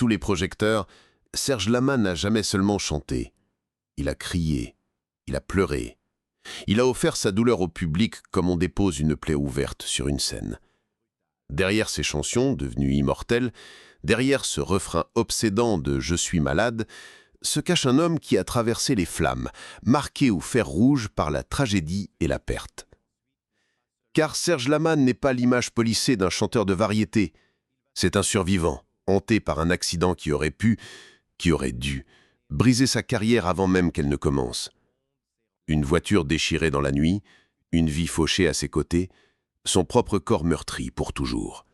Sous les projecteurs, Serge Lama n'a jamais seulement chanté. Il a crié, il a pleuré. Il a offert sa douleur au public comme on dépose une plaie ouverte sur une scène. Derrière ces chansons, devenues immortelles, derrière ce refrain obsédant de « Je suis malade », se cache un homme qui a traversé les flammes, marqué au fer rouge par la tragédie et la perte. Car Serge Lama n'est pas l'image polissée d'un chanteur de variété. C'est un survivant, hanté par un accident qui aurait pu, qui aurait dû, briser sa carrière avant même qu'elle ne commence. Une voiture déchirée dans la nuit, une vie fauchée à ses côtés, son propre corps meurtri pour toujours.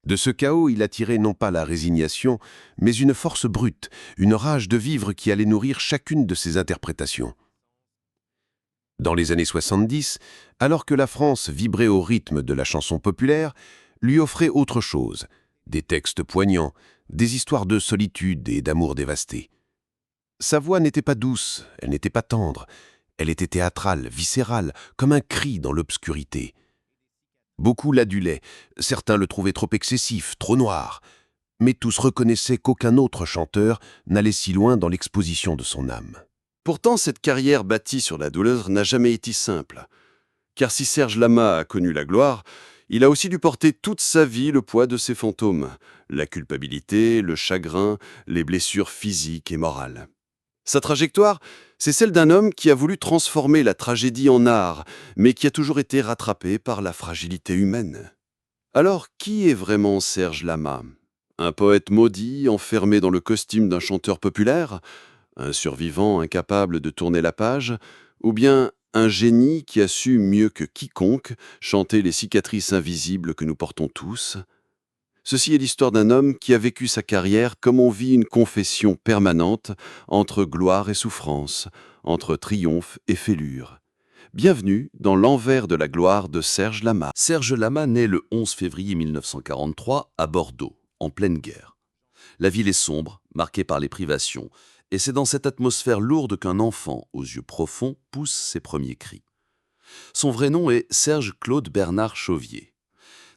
De ce chaos, il a tiré non pas la résignation, mais une force brute, une rage de vivre qui allait nourrir chacune de ses interprétations. Dans les années 70, alors que la France vibrait au rythme de la chanson populaire, lui offrait autre chose, des textes poignants, des histoires de solitude et d'amour dévasté. Sa voix n'était pas douce, elle n'était pas tendre, elle était théâtrale, viscérale, comme un cri dans l'obscurité. Beaucoup l'adulaient, certains le trouvaient trop excessif, trop noir, mais tous reconnaissaient qu'aucun autre chanteur n'allait si loin dans l'exposition de son âme. Pourtant, cette carrière bâtie sur la douleur n'a jamais été simple. Car si Serge Lama a connu la gloire, il a aussi dû porter toute sa vie le poids de ses fantômes, la culpabilité, le chagrin, les blessures physiques et morales. Sa trajectoire, c'est celle d'un homme qui a voulu transformer la tragédie en art, mais qui a toujours été rattrapé par la fragilité humaine. Alors, qui est vraiment Serge Lama? Un poète maudit, enfermé dans le costume d'un chanteur populaire? Un survivant incapable de tourner la page? Ou bien un génie qui a su mieux que quiconque chanter les cicatrices invisibles que nous portons tous? Ceci est l'histoire d'un homme qui a vécu sa carrière comme on vit une confession permanente entre gloire et souffrance, entre triomphe et fêlure. Bienvenue dans l'envers de la gloire de Serge Lama. Serge Lama naît le 11 février 1943 à Bordeaux, en pleine guerre. La ville est sombre, marquée par les privations, et c'est dans cette atmosphère lourde qu'un enfant, aux yeux profonds, pousse ses premiers cris. Son vrai nom est Serge Claude Bernard Chauvier.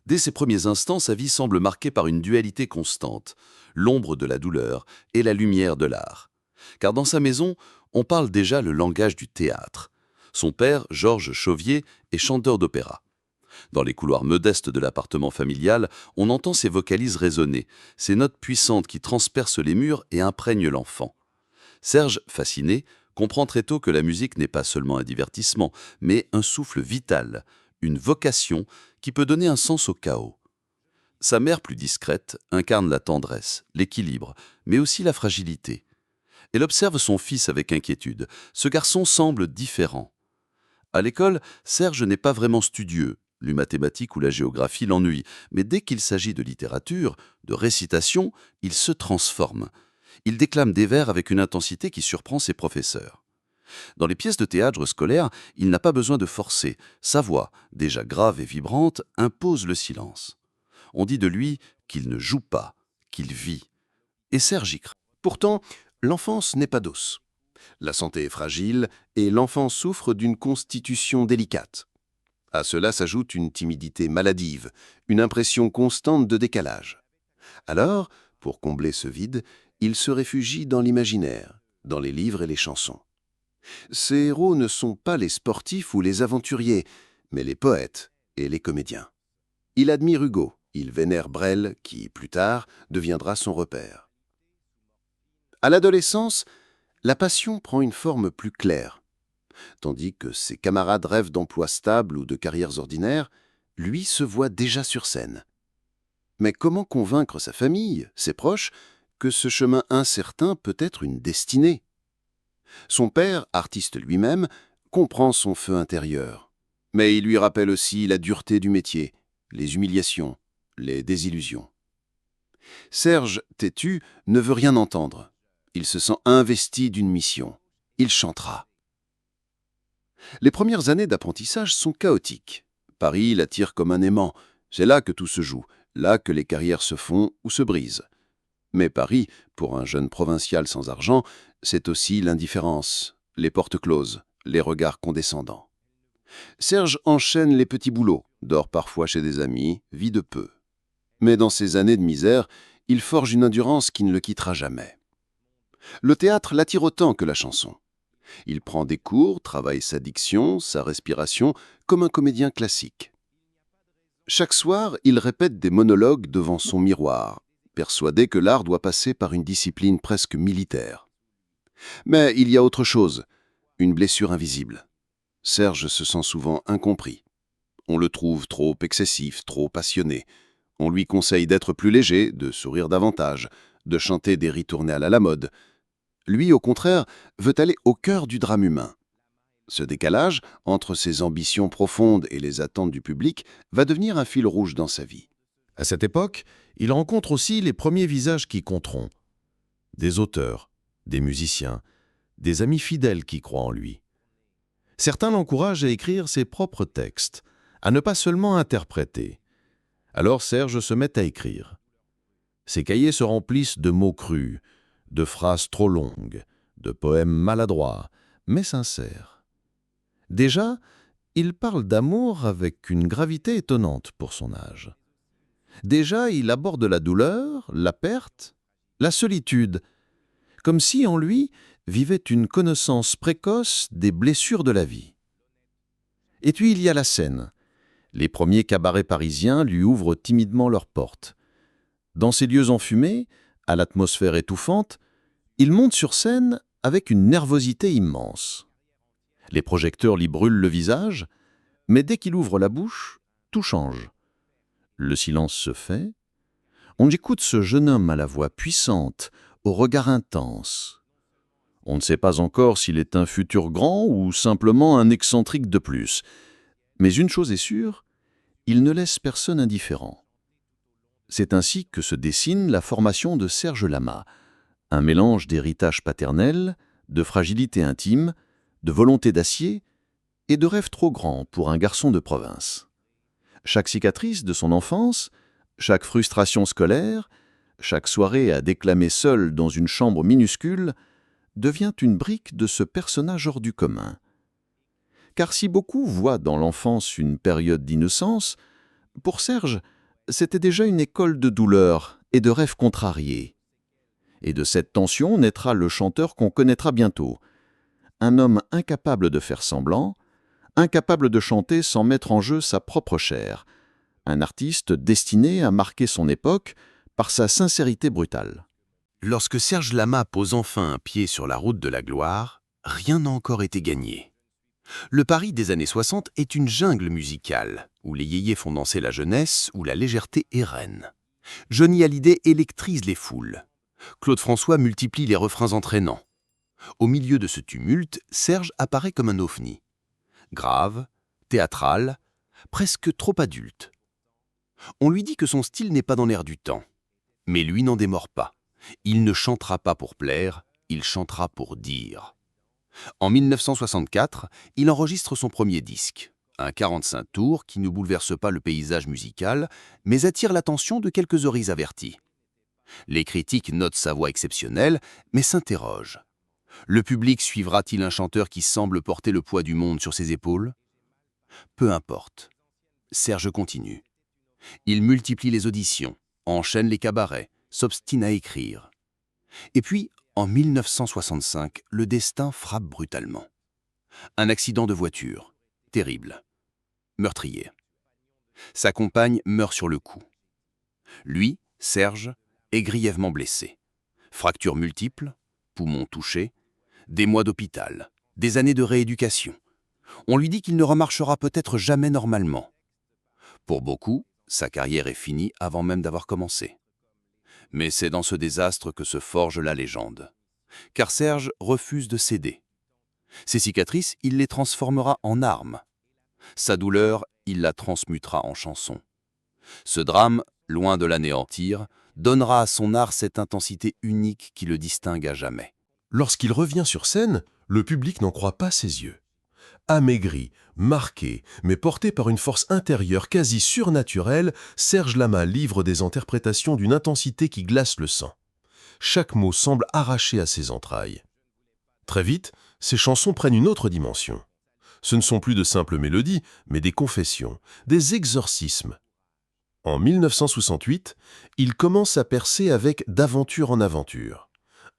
Dès ses premiers instants, sa vie semble marquée par une dualité constante, l'ombre de la douleur et la lumière de l'art. Car dans sa maison, on parle déjà le langage du théâtre. Son père, Georges Chauvier, est chanteur d'opéra. Dans les couloirs modestes de l'appartement familial, on entend ses vocalises résonner, ces notes puissantes qui transpercent les murs et imprègnent l'enfant. Serge, fasciné, comprend très tôt que la musique n'est pas seulement un divertissement, mais un souffle vital, une vocation qui peut donner un sens au chaos. Sa mère, plus discrète, incarne la tendresse, l'équilibre, mais aussi la fragilité. Elle observe son fils avec inquiétude. Ce garçon semble différent. À l'école, Serge n'est pas vraiment studieux. Les mathématiques ou la géographie l'ennuient. Mais dès qu'il s'agit de littérature, de récitation, il se transforme. Il déclame des vers avec une intensité qui surprend ses professeurs. Dans les pièces de théâtre scolaires, il n'a pas besoin de forcer. Sa voix, déjà grave et vibrante, impose le silence. On dit de lui qu'il ne joue pas, qu'il vit. Et Serge y craint. Pourtant, l'enfance n'est pas douce. La santé est fragile et l'enfant souffre d'une constitution délicate. À cela s'ajoute une timidité maladive, une impression constante de décalage. Alors, pour combler ce vide, il se réfugie dans l'imaginaire, dans les livres et les chansons. Ses héros ne sont pas les sportifs ou les aventuriers, mais les poètes et les comédiens. Il admire Hugo, il vénère Brel, qui, plus tard, deviendra son repère. À l'adolescence, la passion prend une forme plus claire. Tandis que ses camarades rêvent d'emplois stables ou de carrières ordinaires, lui se voit déjà sur scène. Mais comment convaincre sa famille, ses proches, que ce chemin incertain peut être une destinée? Son père, artiste lui-même, comprend son feu intérieur. Mais il lui rappelle aussi la dureté du métier, les humiliations, les désillusions. Serge, têtu, ne veut rien entendre. Il se sent investi d'une mission. Il chantera. Les premières années d'apprentissage sont chaotiques. Paris l'attire comme un aimant. C'est là que tout se joue, là que les carrières se font ou se brisent. Mais Paris, pour un jeune provincial sans argent, c'est aussi l'indifférence, les portes closes, les regards condescendants. Serge enchaîne les petits boulots, dort parfois chez des amis, vit de peu. Mais dans ces années de misère, il forge une endurance qui ne le quittera jamais. Le théâtre l'attire autant que la chanson. Il prend des cours, travaille sa diction, sa respiration, comme un comédien classique. Chaque soir, il répète des monologues devant son miroir, persuadé que l'art doit passer par une discipline presque militaire. Mais il y a autre chose, une blessure invisible. Serge se sent souvent incompris. On le trouve trop excessif, trop passionné. On lui conseille d'être plus léger, de sourire davantage, de chanter des ritournelles à la mode. Lui, au contraire, veut aller au cœur du drame humain. Ce décalage entre ses ambitions profondes et les attentes du public va devenir un fil rouge dans sa vie. À cette époque, il rencontre aussi les premiers visages qui compteront. Des auteurs, des musiciens, des amis fidèles qui croient en lui. Certains l'encouragent à écrire ses propres textes, à ne pas seulement interpréter. Alors Serge se met à écrire. Ses cahiers se remplissent de mots crus, de phrases trop longues, de poèmes maladroits, mais sincères. Déjà, il parle d'amour avec une gravité étonnante pour son âge. Déjà, il aborde la douleur, la perte, la solitude, comme si en lui vivait une connaissance précoce des blessures de la vie. Et puis il y a la scène. Les premiers cabarets parisiens lui ouvrent timidement leurs portes. Dans ces lieux enfumés, à l'atmosphère étouffante, il monte sur scène avec une nervosité immense. Les projecteurs lui brûlent le visage, mais dès qu'il ouvre la bouche, tout change. Le silence se fait. On écoute ce jeune homme à la voix puissante, au regard intense. On ne sait pas encore s'il est un futur grand ou simplement un excentrique de plus. Mais une chose est sûre, il ne laisse personne indifférent. C'est ainsi que se dessine la formation de Serge Lama, un mélange d'héritage paternel, de fragilité intime, de volonté d'acier et de rêve trop grand pour un garçon de province. Chaque cicatrice de son enfance, chaque frustration scolaire, chaque soirée à déclamer seul dans une chambre minuscule, devient une brique de ce personnage hors du commun. Car si beaucoup voient dans l'enfance une période d'innocence, pour Serge, c'était déjà une école de douleur et de rêves contrariés. Et de cette tension naîtra le chanteur qu'on connaîtra bientôt. Un homme incapable de faire semblant, incapable de chanter sans mettre en jeu sa propre chair. Un artiste destiné à marquer son époque par sa sincérité brutale. Lorsque Serge Lama pose enfin un pied sur la route de la gloire, rien n'a encore été gagné. Le Paris des années 60 est une jungle musicale, où les yéyés font danser la jeunesse, où la légèreté est reine. Johnny Hallyday électrise les foules. Claude François multiplie les refrains entraînants. Au milieu de ce tumulte, Serge apparaît comme un ovni. Grave, théâtral, presque trop adulte. On lui dit que son style n'est pas dans l'air du temps. Mais lui n'en démord pas. Il ne chantera pas pour plaire, il chantera pour dire. En 1964, il enregistre son premier disque, un 45 tours qui ne bouleverse pas le paysage musical, mais attire l'attention de quelques oreilles averties. Les critiques notent sa voix exceptionnelle, mais s'interrogent. Le public suivra-t-il un chanteur qui semble porter le poids du monde sur ses épaules? Peu importe. Serge continue. Il multiplie les auditions, enchaîne les cabarets, s'obstine à écrire. Et puis, en 1965, le destin frappe brutalement. Un accident de voiture, terrible, meurtrier. Sa compagne meurt sur le coup. Lui, Serge, est grièvement blessé. Fractures multiples, poumons touchés, des mois d'hôpital, des années de rééducation. On lui dit qu'il ne remarchera peut-être jamais normalement. Pour beaucoup, sa carrière est finie avant même d'avoir commencé. Mais c'est dans ce désastre que se forge la légende. Car Serge refuse de céder. Ses cicatrices, il les transformera en armes. Sa douleur, il la transmutera en chanson. Ce drame, loin de l'anéantir, donnera à son art cette intensité unique qui le distingue à jamais. Lorsqu'il revient sur scène, le public n'en croit pas ses yeux. Amaigri, marqué, mais porté par une force intérieure quasi surnaturelle, Serge Lama livre des interprétations d'une intensité qui glace le sang. Chaque mot semble arraché à ses entrailles. Très vite, ses chansons prennent une autre dimension. Ce ne sont plus de simples mélodies, mais des confessions, des exorcismes. En 1968, il commence à percer avec D'aventure en aventure,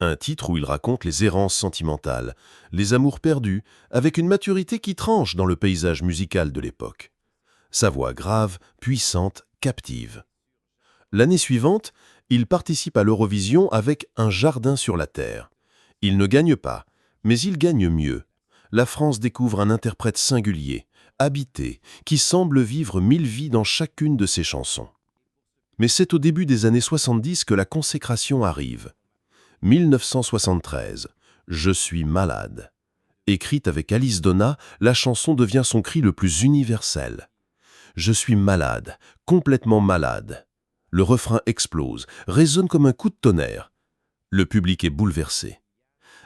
un titre où il raconte les errances sentimentales, les amours perdus, avec une maturité qui tranche dans le paysage musical de l'époque. Sa voix grave, puissante, captive. L'année suivante, il participe à l'Eurovision avec Un jardin sur la terre. Il ne gagne pas, mais il gagne mieux. La France découvre un interprète singulier, habité, qui semble vivre 1000 vies dans chacune de ses chansons. Mais c'est au début des années 70 que la consécration arrive. 1973, Je suis malade. Écrite avec Alice Donna, la chanson devient son cri le plus universel. Je suis malade, complètement malade. Le refrain explose, résonne comme un coup de tonnerre. Le public est bouleversé.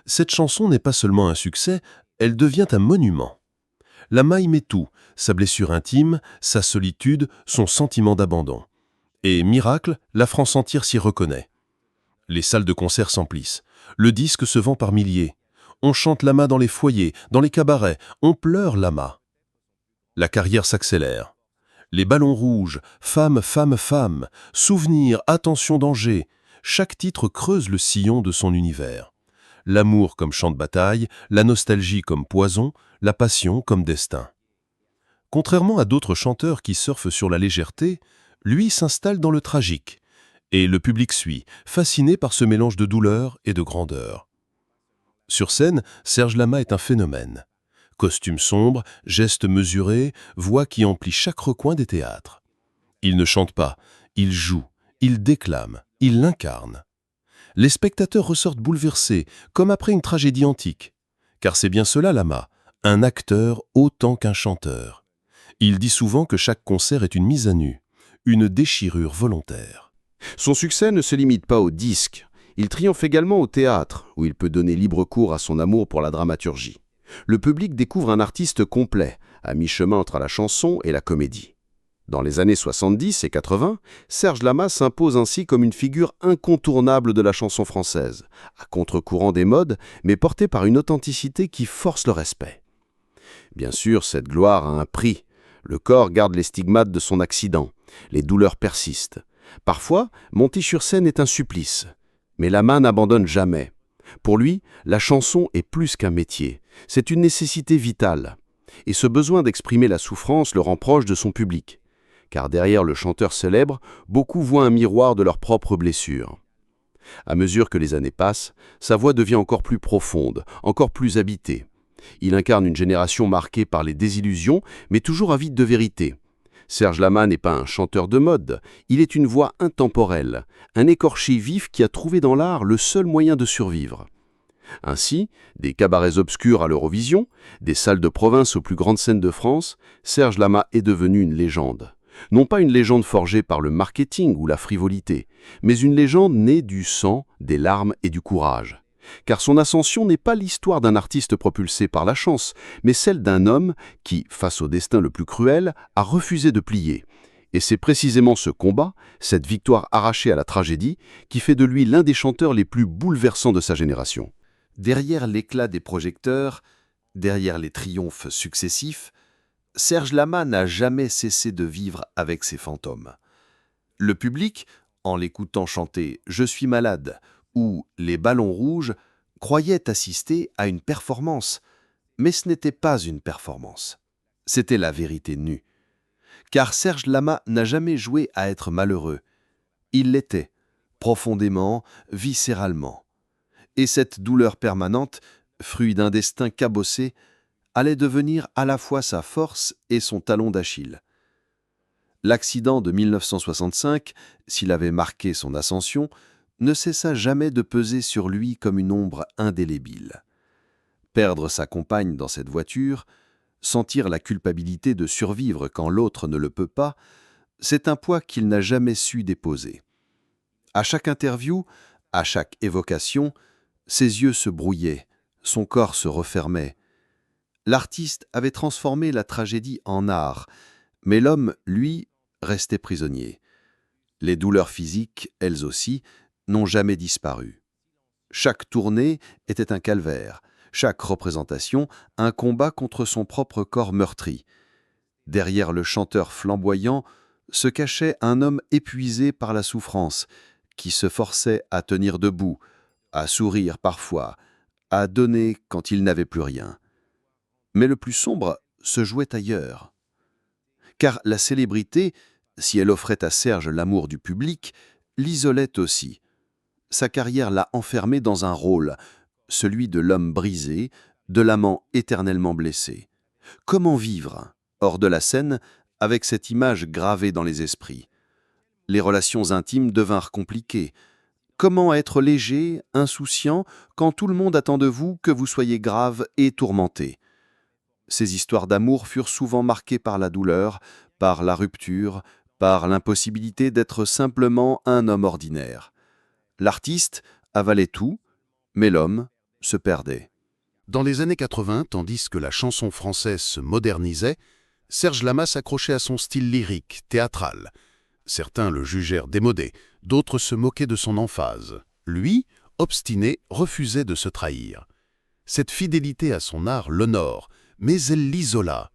Cette chanson n'est pas seulement un succès, elle devient un monument. Lama y met tout, sa blessure intime, sa solitude, son sentiment d'abandon. Et miracle, la France entière s'y reconnaît. Les salles de concert s'emplissent. Le disque se vend par milliers. On chante Lama dans les foyers, dans les cabarets. On pleure Lama. La carrière s'accélère. Les ballons rouges, femme, femme, femme, souvenirs, attention, danger. Chaque titre creuse le sillon de son univers. L'amour comme champ de bataille, la nostalgie comme poison, la passion comme destin. Contrairement à d'autres chanteurs qui surfent sur la légèreté, lui s'installe dans le tragique. Et le public suit, fasciné par ce mélange de douleur et de grandeur. Sur scène, Serge Lama est un phénomène. Costume sombre, gestes mesurés, voix qui emplit chaque recoin des théâtres. Il ne chante pas, il joue, il déclame, il l'incarne. Les spectateurs ressortent bouleversés, comme après une tragédie antique. Car c'est bien cela, Lama, un acteur autant qu'un chanteur. Il dit souvent que chaque concert est une mise à nu, une déchirure volontaire. Son succès ne se limite pas au disque. Il triomphe également au théâtre, où il peut donner libre cours à son amour pour la dramaturgie. Le public découvre un artiste complet, à mi-chemin entre la chanson et la comédie. Dans les années 70 et 80, Serge Lama s'impose ainsi comme une figure incontournable de la chanson française, à contre-courant des modes, mais portée par une authenticité qui force le respect. Bien sûr, cette gloire a un prix. Le corps garde les stigmates de son accident. Les douleurs persistent. Parfois, monter sur scène est un supplice. Mais Lama n'abandonne jamais. Pour lui, la chanson est plus qu'un métier. C'est une nécessité vitale. Et ce besoin d'exprimer la souffrance le rend proche de son public. Car derrière le chanteur célèbre, beaucoup voient un miroir de leurs propres blessures. À mesure que les années passent, sa voix devient encore plus profonde, encore plus habitée. Il incarne une génération marquée par les désillusions, mais toujours avide de vérité. Serge Lama n'est pas un chanteur de mode, il est une voix intemporelle, un écorché vif qui a trouvé dans l'art le seul moyen de survivre. Ainsi, des cabarets obscurs à l'Eurovision, des salles de province aux plus grandes scènes de France, Serge Lama est devenu une légende. Non pas une légende forgée par le marketing ou la frivolité, mais une légende née du sang, des larmes et du courage. Car son ascension n'est pas l'histoire d'un artiste propulsé par la chance, mais celle d'un homme qui, face au destin le plus cruel, a refusé de plier. Et c'est précisément ce combat, cette victoire arrachée à la tragédie, qui fait de lui l'un des chanteurs les plus bouleversants de sa génération. Derrière l'éclat des projecteurs, derrière les triomphes successifs, Serge Lama n'a jamais cessé de vivre avec ses fantômes. Le public, en l'écoutant chanter « Je suis malade » ou « Les ballons rouges », croyait assister à une performance. Mais ce n'était pas une performance. C'était la vérité nue. Car Serge Lama n'a jamais joué à être malheureux. Il l'était, profondément, viscéralement. Et cette douleur permanente, fruit d'un destin cabossé, allait devenir à la fois sa force et son talon d'Achille. L'accident de 1965, s'il avait marqué son ascension, ne cessa jamais de peser sur lui comme une ombre indélébile. Perdre sa compagne dans cette voiture, sentir la culpabilité de survivre quand l'autre ne le peut pas, c'est un poids qu'il n'a jamais su déposer. À chaque interview, à chaque évocation, ses yeux se brouillaient, son corps se refermait. L'artiste avait transformé la tragédie en art, mais l'homme, lui, restait prisonnier. Les douleurs physiques, elles aussi, n'ont jamais disparu. Chaque tournée était un calvaire, chaque représentation un combat contre son propre corps meurtri. Derrière le chanteur flamboyant, se cachait un homme épuisé par la souffrance, qui se forçait à tenir debout, à sourire parfois, à donner quand il n'avait plus rien. Mais le plus sombre se jouait ailleurs. Car la célébrité, si elle offrait à Serge l'amour du public, l'isolait aussi. Sa carrière l'a enfermé dans un rôle, celui de l'homme brisé, de l'amant éternellement blessé. Comment vivre, hors de la scène, avec cette image gravée dans les esprits? Les relations intimes devinrent compliquées. Comment être léger, insouciant, quand tout le monde attend de vous que vous soyez grave et tourmenté? Ces histoires d'amour furent souvent marquées par la douleur, par la rupture, par l'impossibilité d'être simplement un homme ordinaire. L'artiste avalait tout, mais l'homme se perdait. Dans les années 80, tandis que la chanson française se modernisait, Serge Lama s'accrochait à son style lyrique, théâtral. Certains le jugèrent démodé, d'autres se moquaient de son emphase. Lui, obstiné, refusait de se trahir. Cette fidélité à son art l'honore, mais elle l'isola.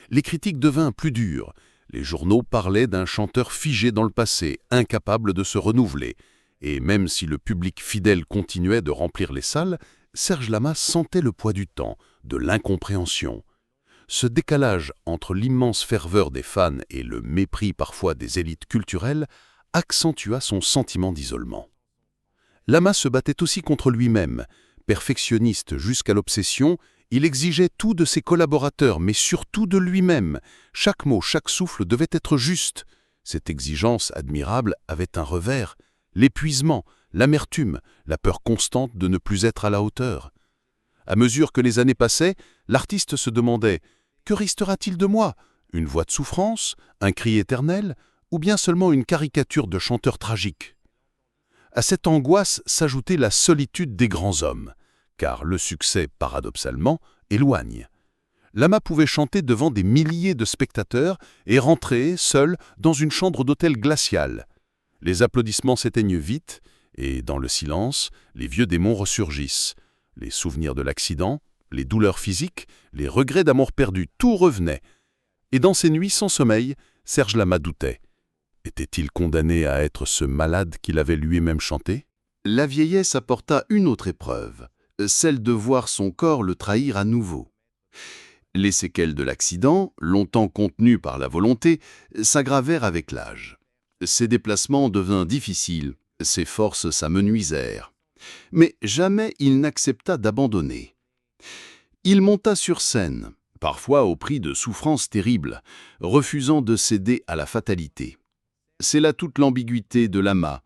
Les critiques devinrent plus dures. Les journaux parlaient d'un chanteur figé dans le passé, incapable de se renouveler. Et même si le public fidèle continuait de remplir les salles, Serge Lama sentait le poids du temps, de l'incompréhension. Ce décalage entre l'immense ferveur des fans et le mépris parfois des élites culturelles accentua son sentiment d'isolement. Lama se battait aussi contre lui-même. Perfectionniste jusqu'à l'obsession, il exigeait tout de ses collaborateurs, mais surtout de lui-même. Chaque mot, chaque souffle devait être juste. Cette exigence admirable avait un revers, l'épuisement, l'amertume, la peur constante de ne plus être à la hauteur. À mesure que les années passaient, l'artiste se demandait « Que restera-t-il de moi ? Une voix de souffrance ? Un cri éternel ? Ou bien seulement une caricature de chanteur tragique ?» À cette angoisse s'ajoutait la solitude des grands hommes, car le succès, paradoxalement, éloigne. Lama pouvait chanter devant des milliers de spectateurs et rentrer, seul, dans une chambre d'hôtel glaciale. Les applaudissements s'éteignent vite, et dans le silence, les vieux démons ressurgissent. Les souvenirs de l'accident, les douleurs physiques, les regrets d'amour perdu, tout revenait. Et dans ces nuits sans sommeil, Serge Lama doutait. Était-il condamné à être ce malade qu'il avait lui-même chanté? La vieillesse apporta une autre épreuve, celle de voir son corps le trahir à nouveau. Les séquelles de l'accident, longtemps contenues par la volonté, s'aggravèrent avec l'âge. Ses déplacements devinrent difficiles, ses forces s'amenuisèrent. Mais jamais il n'accepta d'abandonner. Il monta sur scène, parfois au prix de souffrances terribles, refusant de céder à la fatalité. C'est là toute l'ambiguïté de Lama,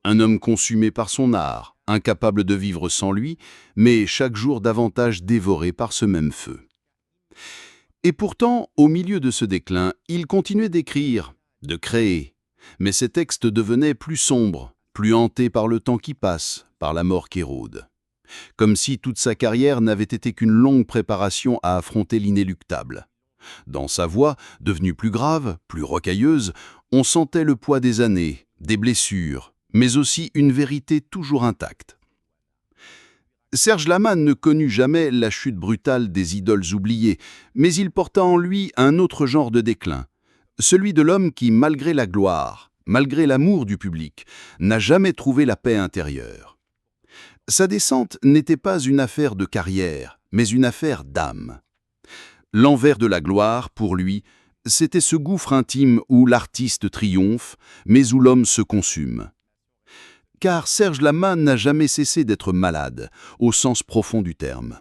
un homme consumé par son art, incapable de vivre sans lui, mais chaque jour davantage dévoré par ce même feu. Et pourtant, au milieu de ce déclin, il continuait d'écrire, de créer, mais ses textes devenaient plus sombres, plus hantés par le temps qui passe, par la mort qui rôde. Comme si toute sa carrière n'avait été qu'une longue préparation à affronter l'inéluctable. Dans sa voix, devenue plus grave, plus rocailleuse, on sentait le poids des années, des blessures, mais aussi une vérité toujours intacte. Serge Lama ne connut jamais la chute brutale des idoles oubliées, mais il porta en lui un autre genre de déclin, celui de l'homme qui, malgré la gloire, malgré l'amour du public, n'a jamais trouvé la paix intérieure. Sa descente n'était pas une affaire de carrière, mais une affaire d'âme. L'envers de la gloire, pour lui, c'était ce gouffre intime où l'artiste triomphe, mais où l'homme se consume. Car Serge Lama n'a jamais cessé d'être malade, au sens profond du terme.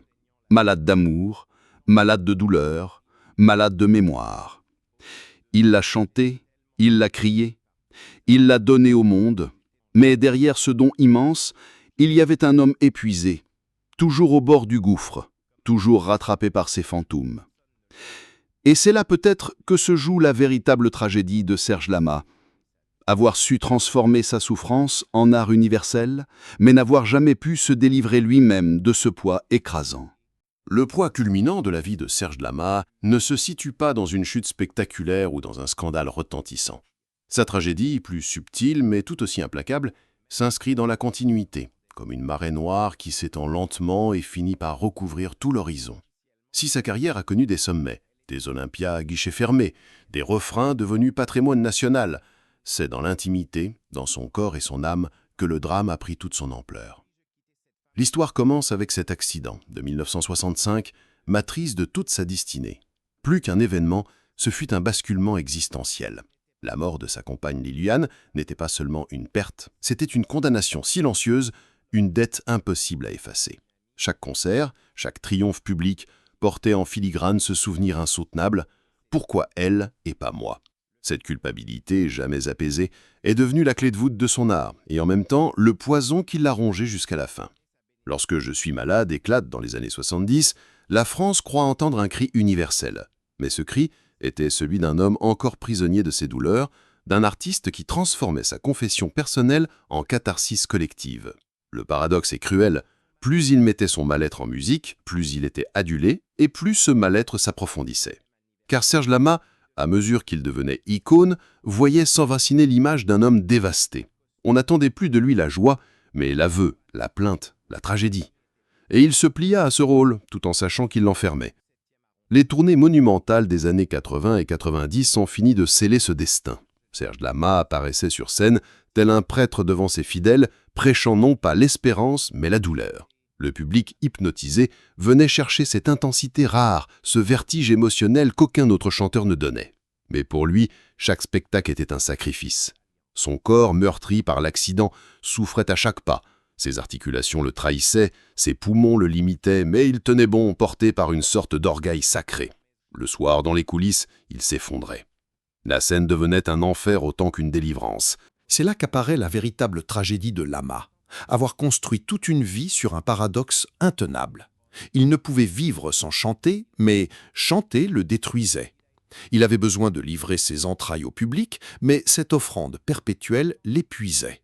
Malade d'amour, malade de douleur, malade de mémoire. Il l'a chanté, il l'a crié, il l'a donné au monde, mais derrière ce don immense, il y avait un homme épuisé, toujours au bord du gouffre, toujours rattrapé par ses fantômes. Et c'est là peut-être que se joue la véritable tragédie de Serge Lama. Avoir su transformer sa souffrance en art universel, mais n'avoir jamais pu se délivrer lui-même de ce poids écrasant. Le poids culminant de la vie de Serge Lama ne se situe pas dans une chute spectaculaire ou dans un scandale retentissant. Sa tragédie, plus subtile mais tout aussi implacable, s'inscrit dans la continuité, comme une marée noire qui s'étend lentement et finit par recouvrir tout l'horizon. Si sa carrière a connu des sommets, des Olympias à guichets fermés, des refrains devenus patrimoine national. C'est dans l'intimité, dans son corps et son âme, que le drame a pris toute son ampleur. L'histoire commence avec cet accident de 1965, matrice de toute sa destinée. Plus qu'un événement, ce fut un basculement existentiel. La mort de sa compagne Liliane n'était pas seulement une perte, c'était une condamnation silencieuse, une dette impossible à effacer. Chaque concert, chaque triomphe public portait en filigrane ce souvenir insoutenable « Pourquoi elle et pas moi ?» Cette culpabilité, jamais apaisée, est devenue la clé de voûte de son art et en même temps le poison qui l'a rongé jusqu'à la fin. Lorsque Je suis malade éclate dans les années 70, la France croit entendre un cri universel. Mais ce cri était celui d'un homme encore prisonnier de ses douleurs, d'un artiste qui transformait sa confession personnelle en catharsis collective. Le paradoxe est cruel. Plus il mettait son mal-être en musique, plus il était adulé, et plus ce mal-être s'approfondissait. Car Serge Lama, à mesure qu'il devenait icône, voyait s'enraciner l'image d'un homme dévasté. On n'attendait plus de lui la joie, mais l'aveu, la plainte, la tragédie. Et il se plia à ce rôle, tout en sachant qu'il l'enfermait. Les tournées monumentales des années 80 et 90 ont fini de sceller ce destin. Serge Lama apparaissait sur scène, tel un prêtre devant ses fidèles, prêchant non pas l'espérance, mais la douleur. Le public hypnotisé venait chercher cette intensité rare, ce vertige émotionnel qu'aucun autre chanteur ne donnait. Mais pour lui, chaque spectacle était un sacrifice. Son corps, meurtri par l'accident, souffrait à chaque pas. Ses articulations le trahissaient, ses poumons le limitaient, mais il tenait bon, porté par une sorte d'orgueil sacré. Le soir, dans les coulisses, il s'effondrait. La scène devenait un enfer autant qu'une délivrance. C'est là qu'apparaît la véritable tragédie de Lama. Avoir construit toute une vie sur un paradoxe intenable. Il ne pouvait vivre sans chanter, mais chanter le détruisait. Il avait besoin de livrer ses entrailles au public, mais cette offrande perpétuelle l'épuisait.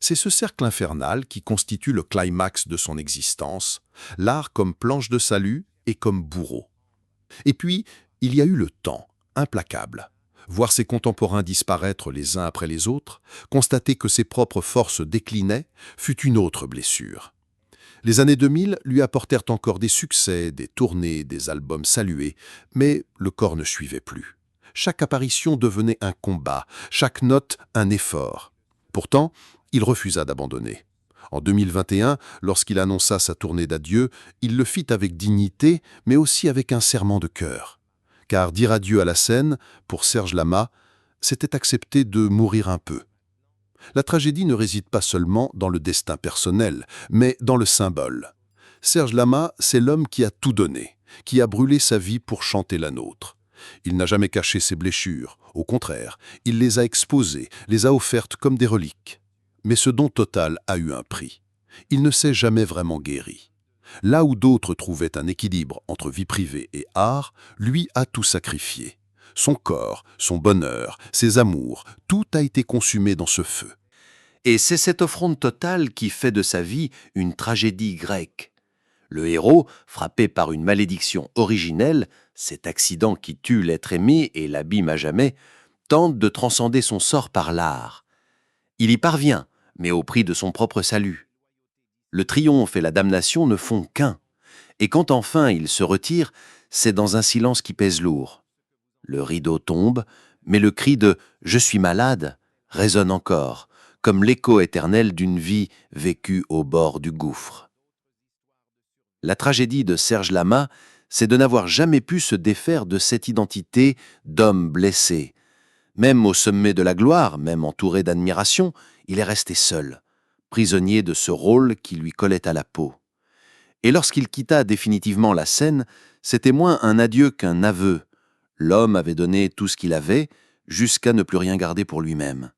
C'est ce cercle infernal qui constitue le climax de son existence, l'art comme planche de salut et comme bourreau. Et puis, il y a eu le temps, implacable. Voir ses contemporains disparaître les uns après les autres, constater que ses propres forces déclinaient, fut une autre blessure. Les années 2000 lui apportèrent encore des succès, des tournées, des albums salués, mais le corps ne suivait plus. Chaque apparition devenait un combat, chaque note un effort. Pourtant, il refusa d'abandonner. En 2021, lorsqu'il annonça sa tournée d'adieu, il le fit avec dignité, mais aussi avec un serment de cœur. Car dire adieu à la scène, pour Serge Lama, c'était accepter de mourir un peu. La tragédie ne réside pas seulement dans le destin personnel, mais dans le symbole. Serge Lama, c'est l'homme qui a tout donné, qui a brûlé sa vie pour chanter la nôtre. Il n'a jamais caché ses blessures, au contraire, il les a exposées, les a offertes comme des reliques. Mais ce don total a eu un prix. Il ne s'est jamais vraiment guéri. Là où d'autres trouvaient un équilibre entre vie privée et art, lui a tout sacrifié. Son corps, son bonheur, ses amours, tout a été consumé dans ce feu. Et c'est cette offrande totale qui fait de sa vie une tragédie grecque. Le héros, frappé par une malédiction originelle, cet accident qui tue l'être aimé et l'abîme à jamais, tente de transcender son sort par l'art. Il y parvient, mais au prix de son propre salut. Le triomphe et la damnation ne font qu'un, et quand enfin il se retire, c'est dans un silence qui pèse lourd. Le rideau tombe, mais le cri de « Je suis malade » résonne encore, comme l'écho éternel d'une vie vécue au bord du gouffre. La tragédie de Serge Lama, c'est de n'avoir jamais pu se défaire de cette identité d'homme blessé. Même au sommet de la gloire, même entouré d'admiration, il est resté seul, prisonnier de ce rôle qui lui collait à la peau. Et lorsqu'il quitta définitivement la scène, c'était moins un adieu qu'un aveu. L'homme avait donné tout ce qu'il avait, jusqu'à ne plus rien garder pour lui-même.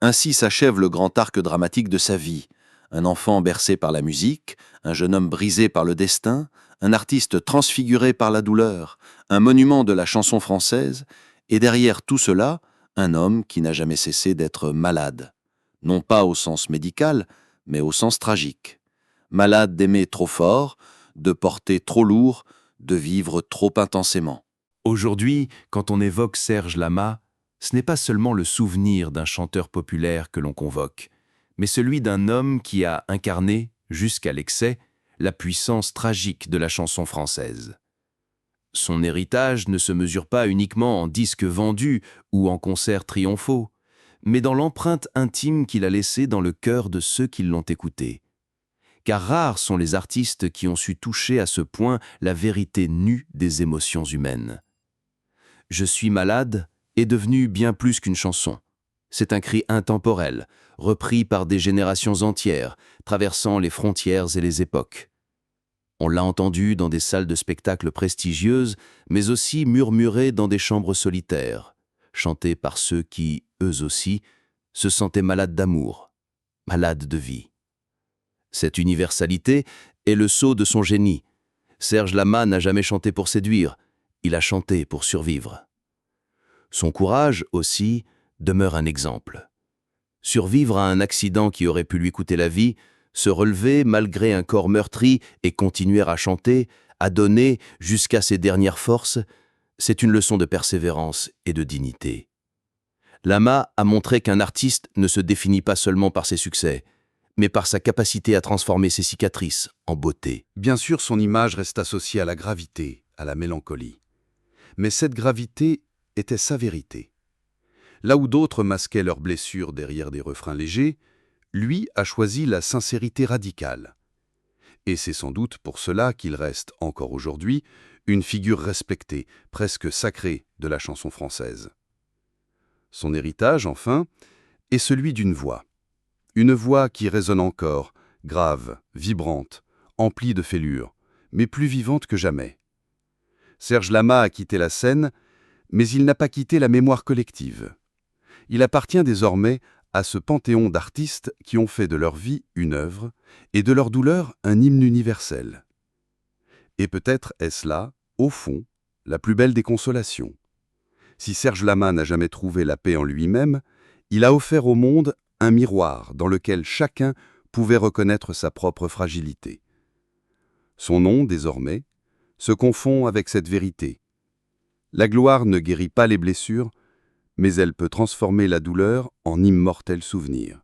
Ainsi s'achève le grand arc dramatique de sa vie. Un enfant bercé par la musique, un jeune homme brisé par le destin, un artiste transfiguré par la douleur, un monument de la chanson française, et derrière tout cela, un homme qui n'a jamais cessé d'être malade. Non pas au sens médical, mais au sens tragique. Malade d'aimer trop fort, de porter trop lourd, de vivre trop intensément. Aujourd'hui, quand on évoque Serge Lama, ce n'est pas seulement le souvenir d'un chanteur populaire que l'on convoque, mais celui d'un homme qui a incarné, jusqu'à l'excès, la puissance tragique de la chanson française. Son héritage ne se mesure pas uniquement en disques vendus ou en concerts triomphaux, mais dans l'empreinte intime qu'il a laissée dans le cœur de ceux qui l'ont écouté. Car rares sont les artistes qui ont su toucher à ce point la vérité nue des émotions humaines. « Je suis malade » est devenu bien plus qu'une chanson. C'est un cri intemporel, repris par des générations entières, traversant les frontières et les époques. On l'a entendu dans des salles de spectacle prestigieuses, mais aussi murmuré dans des chambres solitaires, chanté par ceux qui, eux aussi, se sentaient malades d'amour, malades de vie. Cette universalité est le sceau de son génie. Serge Lama n'a jamais chanté pour séduire, il a chanté pour survivre. Son courage, aussi, demeure un exemple. Survivre à un accident qui aurait pu lui coûter la vie, se relever malgré un corps meurtri et continuer à chanter, à donner jusqu'à ses dernières forces, c'est une leçon de persévérance et de dignité. Lama a montré qu'un artiste ne se définit pas seulement par ses succès, mais par sa capacité à transformer ses cicatrices en beauté. Bien sûr, son image reste associée à la gravité, à la mélancolie. Mais cette gravité était sa vérité. Là où d'autres masquaient leurs blessures derrière des refrains légers, lui a choisi la sincérité radicale. Et c'est sans doute pour cela qu'il reste, encore aujourd'hui, une figure respectée, presque sacrée de la chanson française. Son héritage, enfin, est celui d'une voix. Une voix qui résonne encore, grave, vibrante, emplie de fêlures, mais plus vivante que jamais. Serge Lama a quitté la scène, mais il n'a pas quitté la mémoire collective. Il appartient désormais à ce panthéon d'artistes qui ont fait de leur vie une œuvre et de leur douleur un hymne universel. Et peut-être est-ce là, au fond, la plus belle des consolations. Si Serge Lama n'a jamais trouvé la paix en lui-même, il a offert au monde un miroir dans lequel chacun pouvait reconnaître sa propre fragilité. Son nom, désormais, se confond avec cette vérité. La gloire ne guérit pas les blessures, mais elle peut transformer la douleur en immortel souvenir.